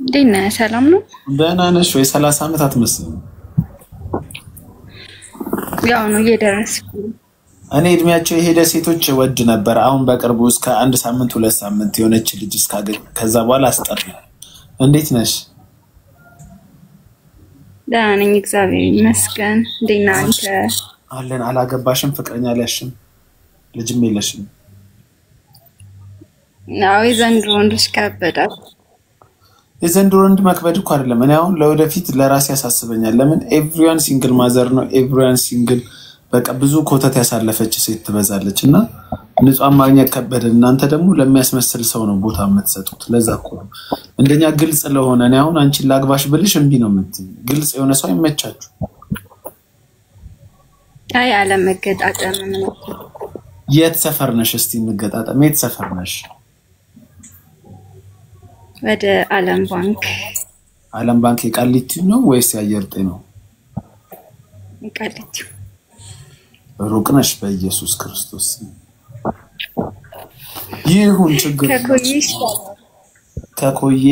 ደህና ሰላም ነው? ደህና ነሽ ወይ? 30 ዓመት አትመስልም። ያው ነው እየደረስኩ። እኔ እድሜያቸው የሄደ ሴቶች ወድ ነበር። አሁን በቅርቡ እስከ 1 ሳምንት 2 ሳምንት የሆነች ልጅ እስካገኝ ከዛ በኋላ አስጠር። እንዴት ነሽ? ደህና ነኝ እግዚአብሔር ይመስገን። ደህና አንተ? አለን። አላገባሽም? ፍቅረኛ አልያዝሽም? ልጅም የለሽም? አዎ የዘንድሮ ወንዶች ከበዳል። የዘንድሮ ወንድ መክበድ እኮ አይደለም። እኔ አሁን ለወደፊት ለራሴ ያሳስበኛል። ለምን ኤቭሪዋን ሲንግል ማዘር ነው። ኤቭሪዋን ሲንግል በቃ ብዙ ኮተት ያሳለፈች ሴት ትበዛለች እና ንጹህ ማግኘት ከበደ። እናንተ ደግሞ ለሚያስመስል ሰው ነው ቦታ የምትሰጡት። ለዛ እኮ ነው እንደኛ ግልጽ ለሆነ እኔ አሁን አንቺን ላግባሽ ብልሽ እምቢ ነው የምትይኝ። ግልጽ የሆነ ሰው አይመቻችሁ። አይ አለመገጣጠም ነው። የት ሰፈር ነሽ? እስቲ እንገጣጠም። የት ሰፈር ነሽ? ወደ ዓለም ባንክ። ዓለም ባንክ የቃሊቲ ነው ወይስ የአየር ጤና ነው? የቃሊቲ። ሩቅ ነሽ። በኢየሱስ ክርስቶስ ይሁን ችግር ከኮዬ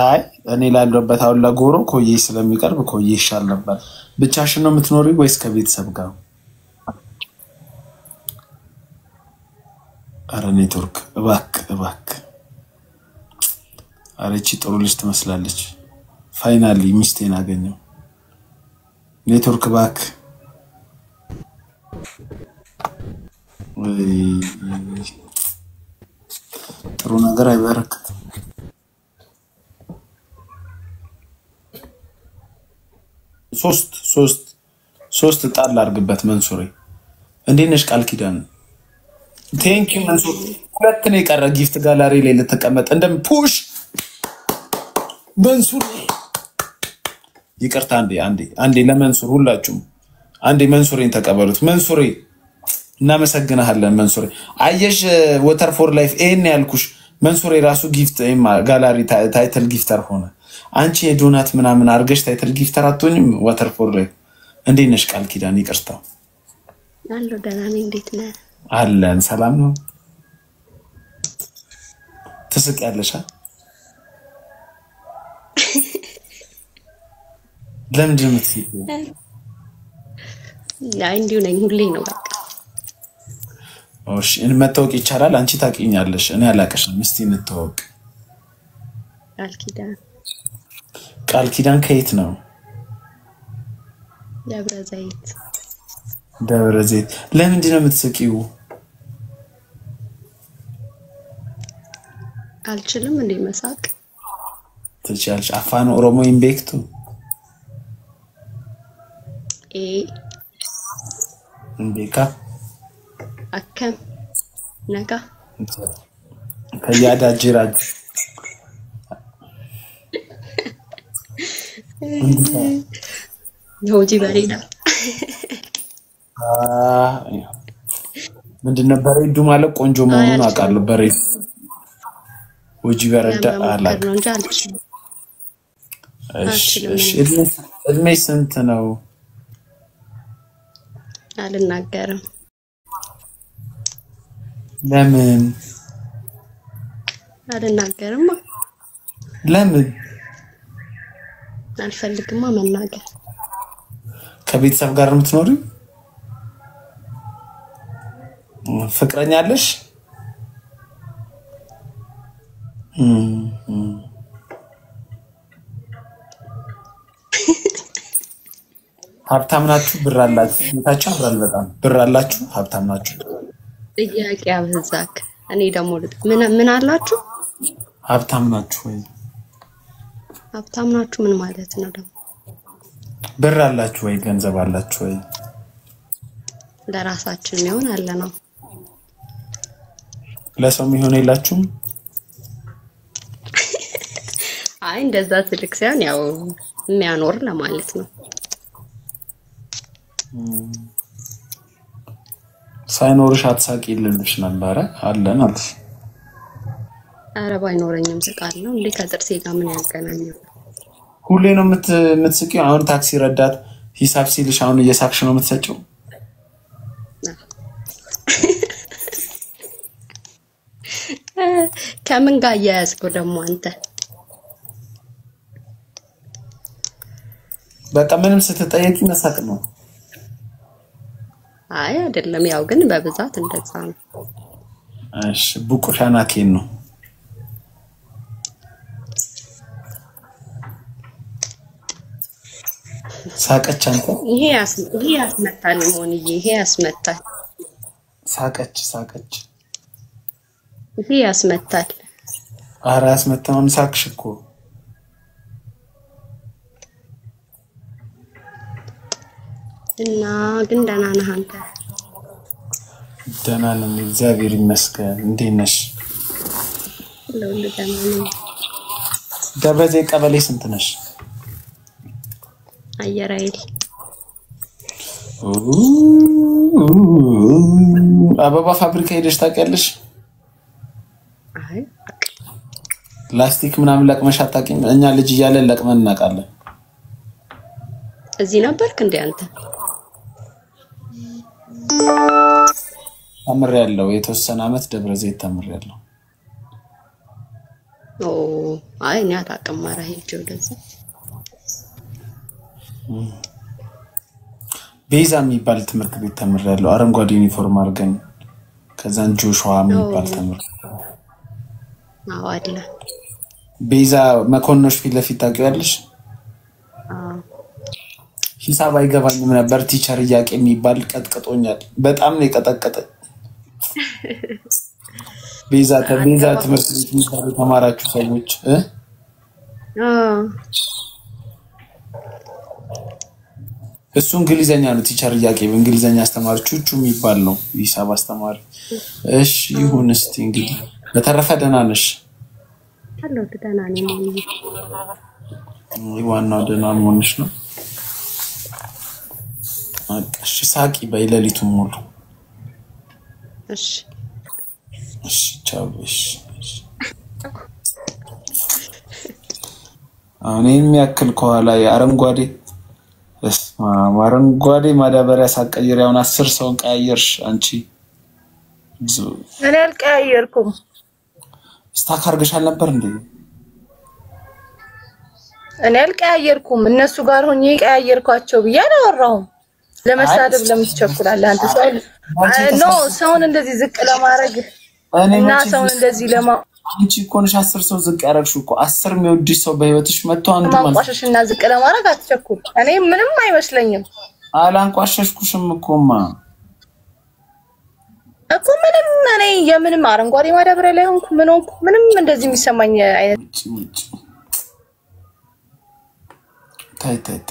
አይ እኔ ላለበት አሁን ለጎሮ ኮዬ ስለሚቀርብ ኮዬ ይሻል ነበር። ብቻሽን ነው የምትኖሪው ወይስ ከቤተሰብ ጋር? አረ ኔትወርክ እባክህ አረቺ ጥሩ ልጅ ትመስላለች። ፋይናሊ ሚስቴን አገኘው። ኔትወርክ እባክህ ጥሩ ነገር አይበረክትም። ሶስት ጣል አድርግበት መንሱሬ። እንዴት ነሽ ቃል ኪዳን? ቴንክ ዩ መንሱር። ሁለት ነው የቀረ ጊፍት ጋላሪ ላይ ልትቀመጥ እንደም ፑሽ መንሱር። ይቅርታ አንዴ ለመንሱር ሁላችሁም አንዴ መንሱሬን ተቀበሉት። መንሱሬ እናመሰግናለን። መንሱሬ አየሽ ወተር ፎር ላይፍ ይሄን ያልኩሽ መንሱሬ ራሱ ጊፍት ጋላሪ ታይትል ጊፍተር ሆነ። አንቺ የዶናት ምናምን አርገሽ ታይትል ጊፍተር አትሆኝም? ወተር ፎር ላይፍ። እንዴት ነሽ ቃል ኪዳን? ይቅርታ አሎ ደህና ነኝ። እንዴት ነህ? አለን። ሰላም ነው? ትስቂያለሽ? ለምንድን ነው የምትስቂው? አይ እንዲሁ ነኝ ሁሌ ነው በቃ። እሺ መታወቅ ይቻላል? አንቺ ታውቂኛለሽ፣ እኔ አላውቅሽም። እስቲ እንተዋወቅ። ቃል ኪዳን ከየት ነው? ደብረ ዘይት። ለምንድን ነው የምትስቂው? አልችልም እንዴ መሳቅ? ትችያለሽ። አፋን ኦሮሞ ኢምቤክቱ ኢምቤካ አከም ነጋ ከያዳ ጅራጅ ሆጂ በሬዳ ምንድን ነው በሬዱ ማለት? ቆንጆ መሆኑን አውቃለሁ። በሬዱ ሆጂ በረዳ አላውቅም። እሺ እድሜ ስንት ነው? አልናገርም። ለምን አልናገርም? ለምን? አልፈልግማ መናገር። ከቤተሰብ ጋር የምትኖሪው? ፍቅረኛ አለሽ? ሀብታም ናችሁ? ብር አላችሁ? ታቻ በጣም ብር አላችሁ? ሀብታም ናችሁ? ጥያቄ አብዛክ። እኔ ደግሞ ምን አላችሁ? ሀብታም ናችሁ ወይ? ሀብታም ናችሁ ምን ማለት ነው ደግሞ? ብር አላችሁ ወይ? ገንዘብ አላችሁ ወይ? ለራሳችን ይሆን አለ ነው። ለሰው የሚሆን የላችሁም? አይ እንደዛ ትልቅ ሳይሆን ያው የሚያኖር ለማለት ነው። ሳይኖርሽ አትሳቂ ልልሽ ነበረ። አለን አልሽ። ኧረ ባይኖረኝም ስቃለሁ እንዴ። ከጥርሴ ጋር ምን ያገናኛል? ሁሌ ነው የምትስቂው? አሁን ታክሲ ረዳት ሂሳብ ሲልሽ አሁን እየሳቅሽ ነው የምትሰጪው? ከምን ጋር እያያዝከው ደግሞ አንተ? በቃ ምንም ስትጠይቂ መሳቅ ነው። አይ አይደለም ያው ግን በብዛት እንደዛ ነው። እሺ ቡቁሻና ኬን ነው ሳቀች አንተ ይሄ ያስመታል ሞንዬ ይሄ ያስመታል ሳቀች ይሄ ያስመታል ኧረ ያስመታም ሳቅሽ እኮ እና ግን ደህና ነህ አንተ? ደህና ነኝ እግዚአብሔር ይመስገን። እንዴት ነሽ? ሁሉ ደህና ነኝ። ደብረ ዘይት ቀበሌ ስንት ነሽ? አየር ኃይል አበባ ፋብሪካ ሄደሽ ታውቂያለሽ? አይ ላስቲክ ምናምን ለቅመሽ አታውቂም? እኛ ልጅ እያለን ለቅመን እናውቃለን። እዚህ ነበርክ እንዴ አንተ? ተምሬያለሁ የተወሰነ አመት ደብረ ዘይት ተምሬያለሁ። ኦ አይ እኔ አታውቅም ማራ ሄጄ ወደዛ ቤዛ የሚባል ትምህርት ቤት ተምሬያለሁ። አረንጓዴ ዩኒፎርም አድርገን ከዛን ጆሹዋ የሚባል ተምሬያለሁ። አዎ አይደለ ቤዛ መኮንኖች ፊት ለፊት ታውቂያለሽ? ሂሳብ አይገባኝም ነበር ቲቸር ያቄ የሚባል ቀጥቅጦኛል። በጣም ነው የቀጠቀጠኝ። ቤዛ ትምህርት ቤት የሚባል ተማራችሁ ሰዎች እሱ እንግሊዘኛ ነው ቲቸር ያቄ በእንግሊዘኛ አስተማሪ ቹቹ የሚባል ነው ሂሳብ አስተማሪ። እሺ ይሁን እስቲ እንግዲህ በተረፈ ደህና ነሽ? አለው ደህና ነኝ። ዋናው ደህና መሆንሽ ነው። እሺ ሳቂ በሌሊቱን ሙሉ። እሺ ቻው። እሺ እኔም ያክል ከኋላ የአረንጓዴ አረንጓዴ ማዳበሪያ ሳቀይር ያውን 10 ሰው ቀያየርሽ አንቺ። እኔ አልቀያየርኩም። ስታክ አድርገሻል ነበር እንዴ? እኔ አልቀያየርኩም። እነሱ ጋር ሆኜ ቀያየርኳቸው ብዬ አላወራሁም። ለመሳደብ ለምትቸኩላለህ አንተ ሰው ኖ ሰውን እንደዚህ ዝቅ ለማድረግ እና ሰውን እንደዚህ አንቺ እኮ ነሽ 10 ሰው ዝቅ ያደረግሽው እኮ 10 የሚወድሽ ሰው በህይወትሽ መጥቶ አንዱ ማለት ማንቋሸሽና ዝቅ ለማድረግ አትቸኩል። እኔ ምንም አይመስለኝም። አላንቋሸሽኩሽም እኮማ እኮ ምንም እኔ የምንም አረንጓዴ ማዳበሪያ ላይ ሆንኩ ምንም እንደዚህ የሚሰማኝ አይነት ታይታይት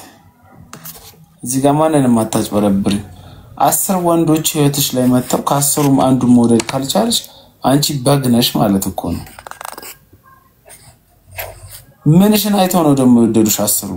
እዚህ ጋር ማንንም አታጭበረብሪ። 10 ወንዶች ህይወትሽ ላይ መጥተው ከ10ሩም አንዱ መውደድ ካልቻለሽ አንቺ በግነሽ ማለት እኮ ነው። ምንሽን አይተው ነው ደግሞ የወደዱሽ 10ሩ?